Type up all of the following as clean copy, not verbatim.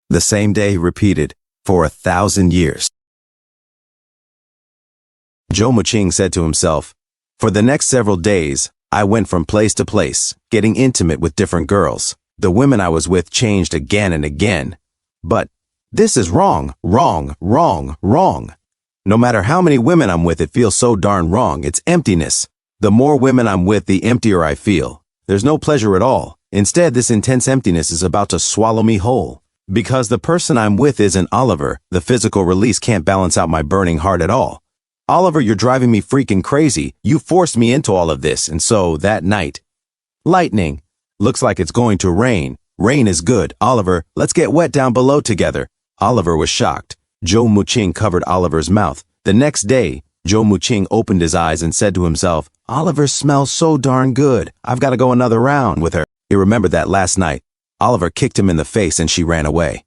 The same day repeated for 1,000 years. Zhou Muqing said to himself, "For the next several days, I went from place to place, getting intimate with different girls. The women I was with changed again and again. But this is wrong, wrong, wrong, wrong. No matter how many women I'm with, it feels so darn wrong. It's emptiness. The more women I'm with, the emptier I feel. There's no pleasure at all. Instead, this intense emptiness is about to swallow me whole. Because the person I'm with isn't Oliver, the physical release can't balance out my burning heart at all. Oliver, you're driving me freaking crazy. You forced me into all of this, and so, that night. Lightning. Looks like it's going to rain. Rain is good. Oliver, let's get wet down below together." Oliver was shocked. Zhou Muqing covered Oliver's mouth. The next day, Zhou Muqing opened his eyes and said to himself, "Oliver smells so darn good. I've got to go another round with her." He remembered that last night, Oliver kicked him in the face and she ran away.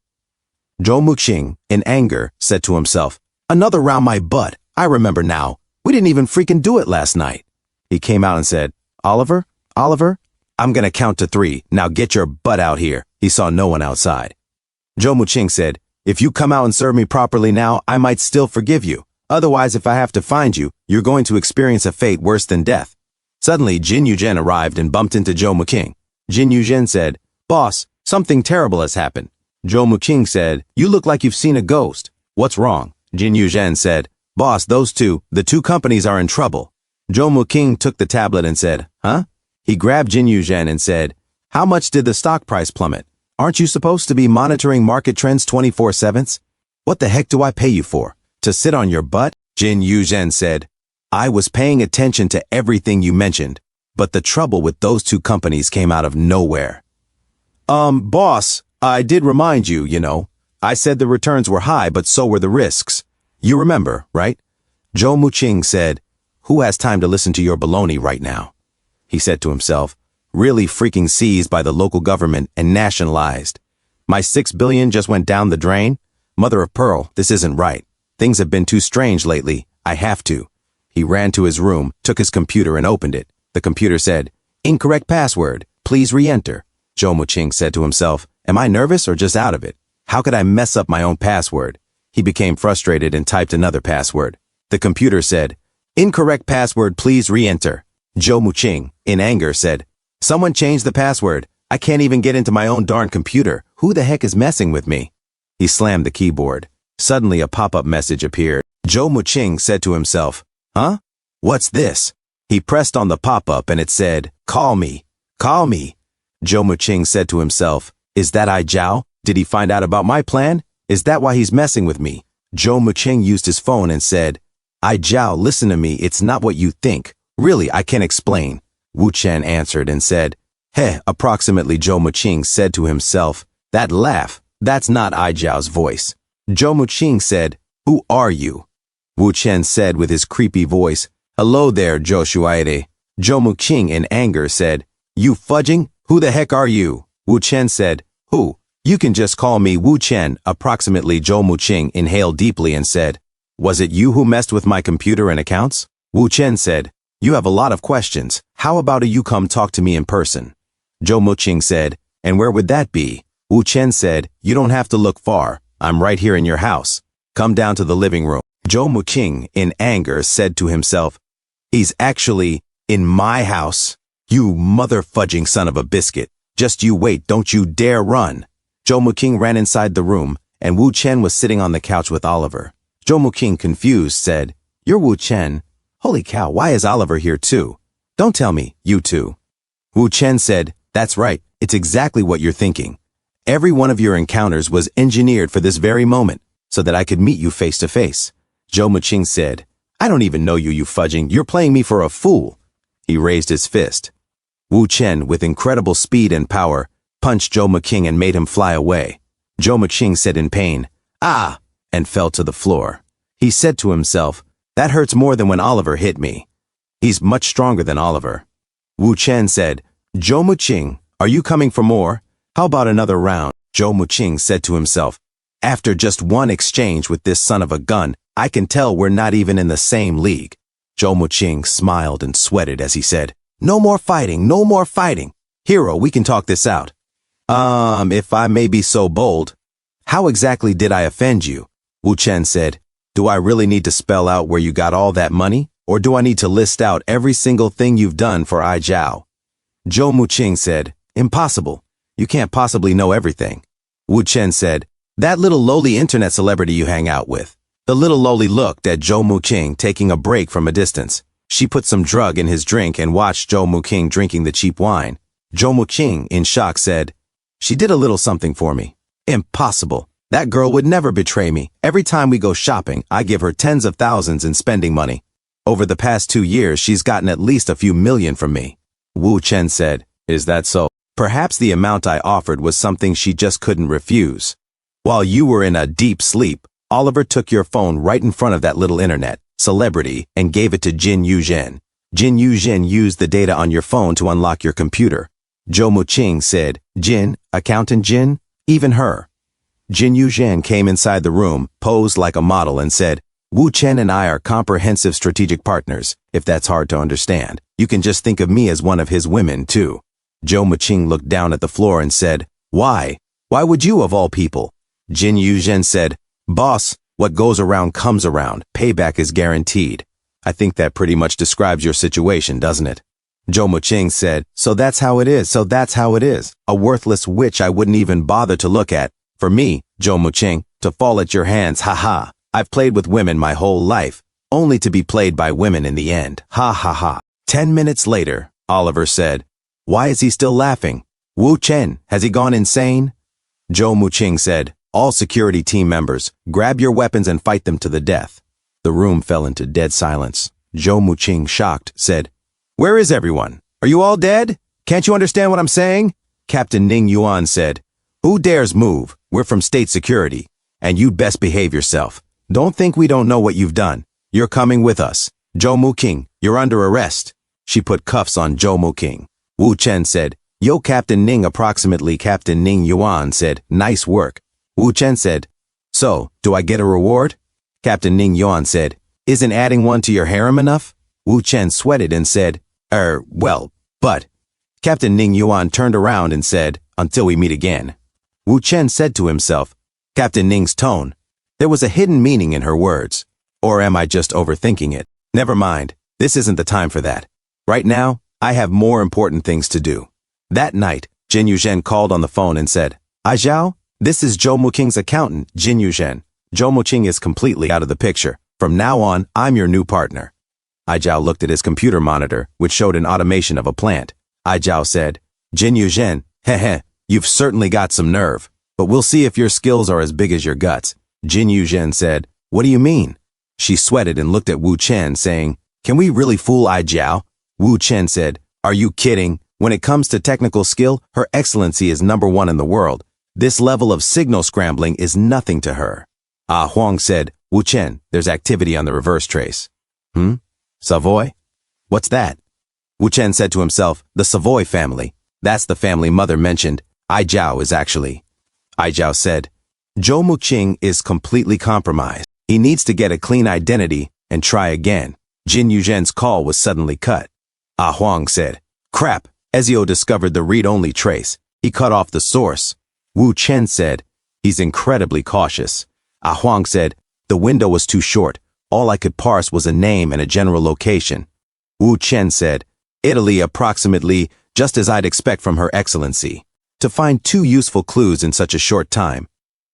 Zhou Muqing, in anger, said to himself, "Another round my butt. I remember now. We didn't even freaking do it last night." He came out and said, Oliver, I'm gonna count to 3. Now get your butt out here." He saw no one outside. Zhou Muqing said, "If you come out and serve me properly now, I might still forgive you. Otherwise, if I have to find you, you're going to experience a fate worse than death." Suddenly, Jin Yuzhen arrived and bumped into Zhou Muqing. Jin Yuzhen said, "Boss, something terrible has happened." Zhou Muqing said, "You look like you've seen a ghost. What's wrong?" Jin Yuzhen said, "Boss, the two companies are in trouble." Zhou Muqing took the tablet and said, "Huh?" He grabbed Jin Yuzhen and said, "How much did the stock price plummet? Aren't you supposed to be monitoring market trends 24/7? What the heck do I pay you for? To sit on your butt?" Jin Yuzhen said, "I was paying attention to everything you mentioned, but the trouble with those two companies came out of nowhere." Boss, I did remind you, I said the returns were high, but so were the risks. You remember, right?" Zhou Muqing said, "Who has time to listen to your baloney right now?" He said to himself, "Really freaking seized by the local government and nationalized. My 6 billion just went down the drain? Mother of pearl, this isn't right. Things have been too strange lately. I have to." He ran to his room, took his computer and opened it. The computer said, "Incorrect password. Please re-enter." Zhou Muqing said to himself, "Am I nervous or just out of it? How could I mess up my own password?" He became frustrated and typed another password. The computer said, "Incorrect password, please re-enter." Zhou Muqing, in anger, said, "Someone changed the password. I can't even get into my own darn computer. Who the heck is messing with me?" He slammed the keyboard. Suddenly a pop-up message appeared. Zhou Muqing said to himself, "Huh? What's this?" He pressed on the pop-up and it said, "Call me. Call me." Zhou Muqing said to himself, "Is that Ai Zhao? Did he find out about my plan? Is that why he's messing with me?" Zhou Muqing used his phone and said, "Ai Zhao, listen to me. It's not what you think. Really, I can explain." Wu Chen answered and said, "Heh." Approximately, Zhou Muqing said to himself, "That laugh, that's not Ai Zhao's voice." Zhou Muqing said, "Who are you?" Wu Chen said with his creepy voice, "Hello there, Zhou Shuaide." Zhou Muqing in anger said, "You fudging? Who the heck are you?" Wu Chen said, "Who? You can just call me Wu Chen." Approximately, Zhou Muqing inhaled deeply and said, "Was it you who messed with my computer and accounts?" Wu Chen said, "You have a lot of questions. How about you come talk to me in person?" Zhou Muqing said, "And where would that be?" Wu Chen said, "You don't have to look far. I'm right here in your house. Come down to the living room." Zhou Muqing, in anger, said to himself, "He's actually in my house? You mother-fudging son of a biscuit. Just you wait, don't you dare run." Zhou Muqing ran inside the room, and Wu Chen was sitting on the couch with Oliver. Zhou Muqing, confused, said, "You're Wu Chen? Holy cow, why is Oliver here too? Don't tell me, you two." Wu Chen said, "That's right, it's exactly what you're thinking. Every one of your encounters was engineered for this very moment, so that I could meet you face to face." Zhou Muqing said, "I don't even know you, you fudging. You're playing me for a fool." He raised his fist. Wu Chen, with incredible speed and power, punched Zhou Muqing and made him fly away. Zhou Muqing said in pain, "Ah!" and fell to the floor. He said to himself, "That hurts more than when Oliver hit me. He's much stronger than Oliver." Wu Chen said, "Zhou Muqing, are you coming for more? How about another round?" Zhou Muqing said to himself, "After just one exchange with this son of a gun, I can tell we're not even in the same league." Zhou Muqing smiled and sweated as he said, "No more fighting, no more fighting. Hero, we can talk this out. If I may be so bold, How exactly did I offend you? Wu Chen said, do I really need to spell out where you got all that money? Or do I need to list out every single thing you've done for Ai Zhao? Zhou Muqing said, impossible. You can't possibly know everything. Wu Chen said, that little lowly internet celebrity you hang out with. The little lowly looked at Zhou Muqing taking a break from a distance. She put some drug in his drink and watched Zhou Muqing drinking the cheap wine. Zhou Muqing, in shock, said, she did a little something for me. Impossible. That girl would never betray me. Every time we go shopping, I give her tens of thousands in spending money. Over the past 2 years, she's gotten at least a few million from me. Wu Chen said, is that so? Perhaps the amount I offered was something she just couldn't refuse. While you were in a deep sleep, Oliver took your phone right in front of that little internet celebrity and gave it to Jin Yuzhen. Jin Yuzhen used the data on your phone to unlock your computer. Zhou Muqing said, Jin, accountant Jin, even her. Jin Yuzhen came inside the room, posed like a model and said, Wu Chen and I are comprehensive strategic partners. If that's hard to understand, you can just think of me as one of his women, too. Zhou Muqing looked down at the floor and said, why? Why would you of all people? Jin Yuzhen said, boss, what goes around comes around. Payback is guaranteed. I think that pretty much describes your situation, doesn't it? Zhou Muqing said, so that's how it is. A worthless witch I wouldn't even bother to look at. For me, Zhou Muqing, to fall at your hands, ha. I've played with women my whole life, only to be played by women in the end. Ha. 10 minutes later, Oliver said, why is he still laughing? Wu Chen, has he gone insane? Zhou Muqing said, all security team members, grab your weapons and fight them to the death. The room fell into dead silence. Zhou Muqing, shocked, said, where is everyone? Are you all dead? Can't you understand what I'm saying? Captain Ning Yuan said, who dares move? We're from state security, and you'd best behave yourself. Don't think we don't know what you've done. You're coming with us. Zhou Muqing, you're under arrest. She put cuffs on Zhou Muqing. Wu Chen said, yo, Captain Ning. Approximately Captain Ning Yuan said, nice work. Wu Chen said, so, do I get a reward? Captain Ning Yuan said, isn't adding one to your harem enough? Wu Chen sweated and said, well, but. Captain Ning Yuan turned around and said, until we meet again. Wu Chen said to himself, Captain Ning's tone. There was a hidden meaning in her words. Or am I just overthinking it? Never mind, this isn't the time for that. Right now, I have more important things to do. That night, Jin Yuzhen called on the phone and said, Ai Zhao, this is Zhou Muqing's accountant, Jin Yuzhen. Zhou Muqing is completely out of the picture. From now on, I'm your new partner. Ai Zhao looked at his computer monitor, which showed an automation of a plant. Ai Zhao said, Jin Yuzhen, heh, you've certainly got some nerve, but we'll see if your skills are as big as your guts. Jin Yuzhen said, what do you mean? She sweated and looked at Wu Chen, saying, can we really fool Ai Zhao? Wu Chen said, are you kidding? When it comes to technical skill, Her Excellency is #1 in the world. This level of signal scrambling is nothing to her. Ah Huang said, Wu Chen, there's activity on the reverse trace. Savoy? What's that? Wu Chen said to himself, the Savoy family. That's the family mother mentioned. Ai Zhao is actually. Ai Zhao said, Zhou Muqing is completely compromised. He needs to get a clean identity and try again. Jin Yuzhen's call was suddenly cut. Ah Huang said, crap, Ezio discovered the read-only trace. He cut off the source. Wu Chen said, he's incredibly cautious. Ah Huang said, the window was too short. All I could parse was a name and a general location. Wu Chen said, Italy approximately, just as I'd expect from Her Excellency. To find 2 useful clues in such a short time.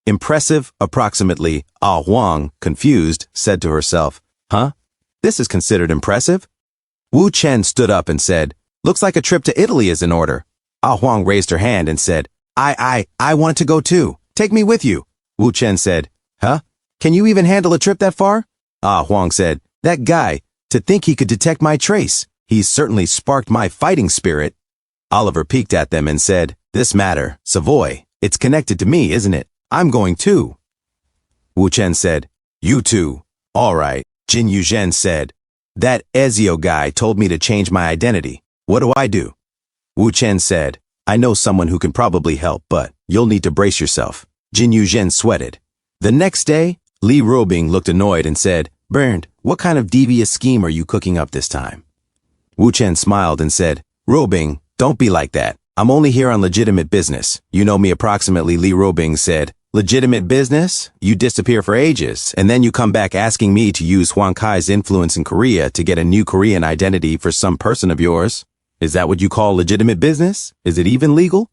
Impressive, approximately. Ah Huang, confused, said to herself, huh? This is considered impressive? Wu Chen stood up and said, looks like a trip to Italy is in order. Ah Huang raised her hand and said, I want to go too. Take me with you. Wu Chen said, huh? Can you even handle a trip that far? Ah Huang said, that guy, to think he could detect my trace. He's certainly sparked my fighting spirit. Oliver peeked at them and said, this matter, Savoy, it's connected to me, isn't it? I'm going too. Wu Chen said, you too. All right. Jin Yuzhen said, that Ezio guy told me to change my identity. What do I do? Wu Chen said, I know someone who can probably help, but you'll need to brace yourself. Jin Yuzhen sweated. The next day, Li Robing looked annoyed and said, Bernd, what kind of devious scheme are you cooking up this time? Wu Chen smiled and said, Robing, don't be like that. I'm only here on legitimate business. You know me approximately, Li Robing said. Legitimate business? You disappear for ages, and then you come back asking me to use Huang Kai's influence in Korea to get a new Korean identity for some person of yours. Is that what you call legitimate business? Is it even legal?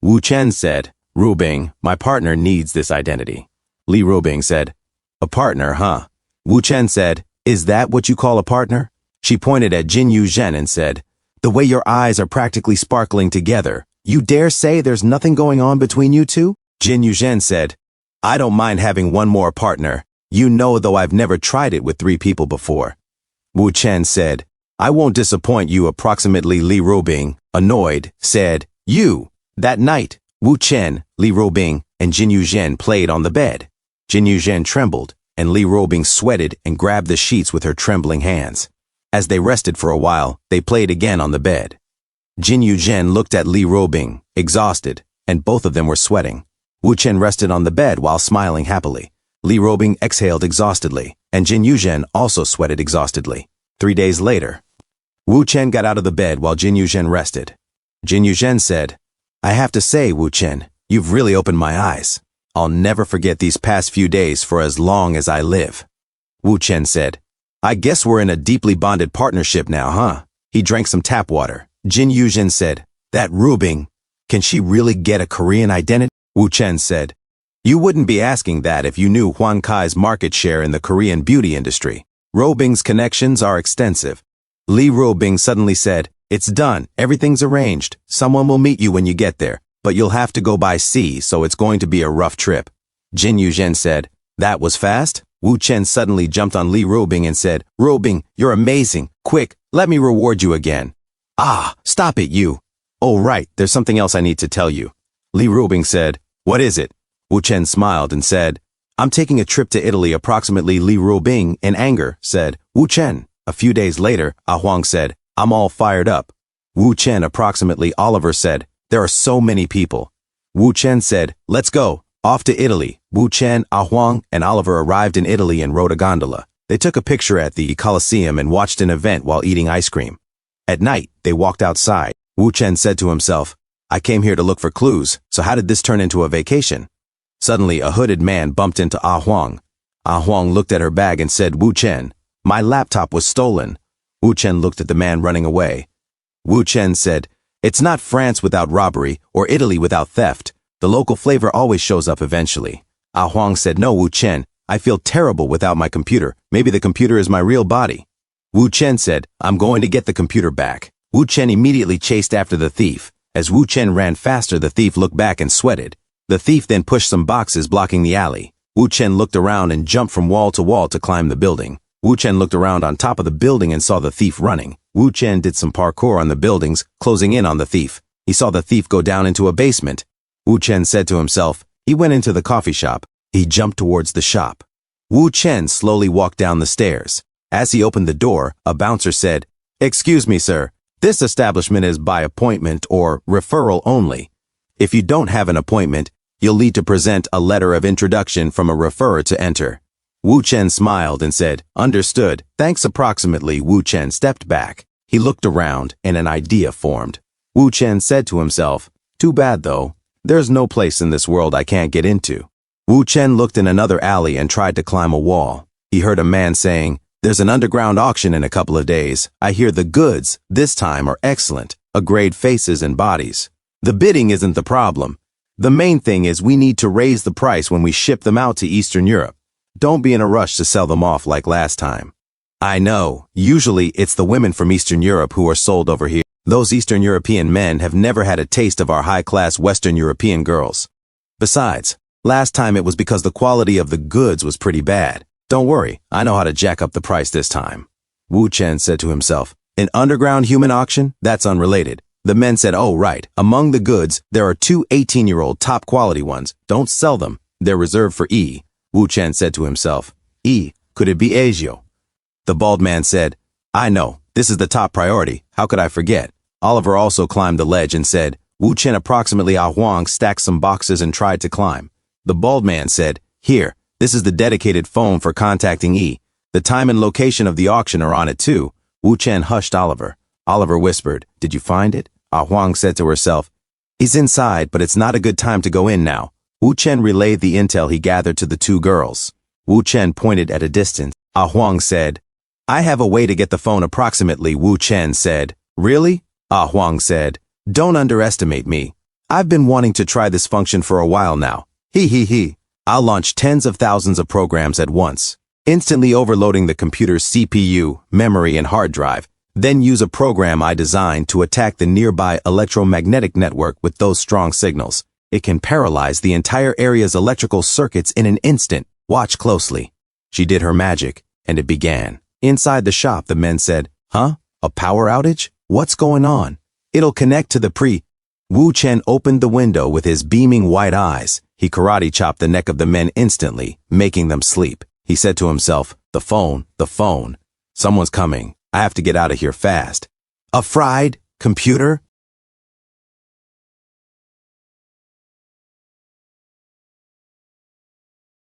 Wu Chen said, Rubing, my partner needs this identity. Li Rubing said, a partner, huh? Wu Chen said, is that what you call a partner? She pointed at Jin Yu Zhen and said, the way your eyes are practically sparkling together, you dare say there's nothing going on between you two? Jin Yu Zhen said, I don't mind having one more partner. You know, though I've never tried it with 3 people before. Wu Chen said, I won't disappoint you. Approximately Li Rubing, annoyed, said, you. That night, Wu Chen, Li Rubing, and Jin Yu Zhen played on the bed. Jin Yu Zhen trembled, and Li Rubing sweated and grabbed the sheets with her trembling hands. As they rested for a while, they played again on the bed. Jin Yu Zhen looked at Li Rubing, exhausted, and both of them were sweating. Wu Chen rested on the bed while smiling happily. Li Rubing exhaled exhaustedly, and Jin Yu Zhen also sweated exhaustedly. 3 days later, Wu Chen got out of the bed while Jin Yu Zhen rested. Jin Yu Zhen said, I have to say, Wu Chen, you've really opened my eyes. I'll never forget these past few days for as long as I live. Wu Chen said, I guess we're in a deeply bonded partnership now, huh? He drank some tap water. Jin Yu Zhen said, that Rubing, can she really get a Korean identity? Wu Chen said, you wouldn't be asking that if you knew Huang Kai's market share in the Korean beauty industry. Rubing's connections are extensive. Li Rubing suddenly said, it's done, everything's arranged. Someone will meet you when you get there, but you'll have to go by sea, so it's going to be a rough trip. Jin Yu Zhen said, that was fast? Wu Chen suddenly jumped on Li Rubing and said, Rubing, you're amazing. Quick, let me reward you again. Ah, stop it, you. Oh, right, there's something else I need to tell you. Li Rubing said, what is it? Wu Chen smiled and said, I'm taking a trip to Italy. Approximately Li Rubing, in anger, said, Wu Chen. A few days later, Ah Huang said, I'm all fired up. Wu Chen, approximately Oliver, said, there are so many people. Wu Chen said, let's go. Off to Italy. Wu Chen, Ah Huang, and Oliver arrived in Italy and rode a gondola. They took a picture at the Colosseum and watched an event while eating ice cream. At night, they walked outside. Wu Chen said to himself, I came here to look for clues, so how did this turn into a vacation? Suddenly, a hooded man bumped into Ah Huang. Ah Huang looked at her bag and said, Wu Chen, my laptop was stolen. Wu Chen looked at the man running away. Wu Chen said, it's not France without robbery or Italy without theft. The local flavor always shows up eventually. Ah Huang said, no, Wu Chen, I feel terrible without my computer. Maybe the computer is my real body. Wu Chen said, I'm going to get the computer back. Wu Chen immediately chased after the thief. As Wu Chen ran faster, the thief looked back and sweated. The thief then pushed some boxes blocking the alley. Wu Chen looked around and jumped from wall to climb the building. Wu Chen looked around on top of the building and saw the thief running. Wu Chen did some parkour on the buildings, closing in on the thief. He saw the thief go down into a basement. Wu Chen said to himself, he went into the coffee shop. He jumped towards the shop. Wu Chen slowly walked down the stairs. As he opened the door, a bouncer said, excuse me, sir. This establishment is by appointment or referral only. If you don't have an appointment, you'll need to present a letter of introduction from a referrer to enter. Wu Chen smiled and said, understood. Thanks. Approximately, Wu Chen stepped back. He looked around and an idea formed. Wu Chen said to himself, too bad though. There's no place in this world I can't get into. Wu Chen looked in another alley and tried to climb a wall. He heard a man saying, there's an underground auction in a couple of days. I hear the goods, this time, are excellent. A grade faces and bodies. The bidding isn't the problem. The main thing is we need to raise the price when we ship them out to Eastern Europe. Don't be in a rush to sell them off like last time. I know, usually it's the women from Eastern Europe who are sold over here. Those Eastern European men have never had a taste of our high-class Western European girls. Besides, last time it was because the quality of the goods was pretty bad. Don't worry, I know how to jack up the price this time. Wu Chen said to himself, an underground human auction? That's unrelated. The men said, oh right, among the goods, there are 2 18-year-old top-quality ones. Don't sell them. They're reserved for E. Wu Chen said to himself, E, could it be Asia? The bald man said, I know, this is the top priority. How could I forget? Oliver also climbed the ledge and said, Wu Chen. Approximately, Ah Huang stacked some boxes and tried to climb. The bald man said, here, this is the dedicated phone for contacting E. The time and location of the auction are on it too. Wu Chen hushed Oliver. Oliver whispered, did you find it? Ah Huang said to herself, he's inside, but it's not a good time to go in now. Wu Chen relayed the intel he gathered to the two girls. Wu Chen pointed at a distance. Ah Huang said, I have a way to get the phone approximately, Wu Chen said. Really? Ah Huang said, don't underestimate me. I've been wanting to try this function for a while now. He. I'll launch tens of thousands of programs at once, instantly overloading the computer's CPU, memory, and hard drive, then use a program I designed to attack the nearby electromagnetic network with those strong signals. It can paralyze the entire area's electrical circuits in an instant. Watch closely. She did her magic, and it began. Inside the shop, the men said, Huh? A power outage? What's going on? It'll connect to the Wu Chen opened the window with his beaming white eyes. He karate chopped the neck of the men instantly, making them sleep. He said to himself, the phone. Someone's coming. I have to get out of here fast. A fried computer?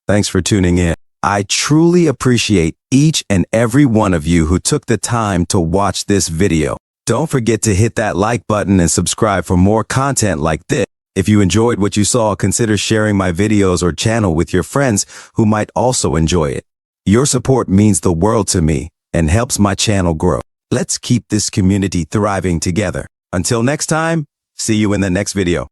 Thanks for tuning in. I truly appreciate each and every one of you who took the time to watch this video. Don't forget to hit that like button and subscribe for more content like this. If you enjoyed what you saw, consider sharing my videos or channel with your friends who might also enjoy it. Your support means the world to me and helps my channel grow. Let's keep this community thriving together. Until next time, see you in the next video.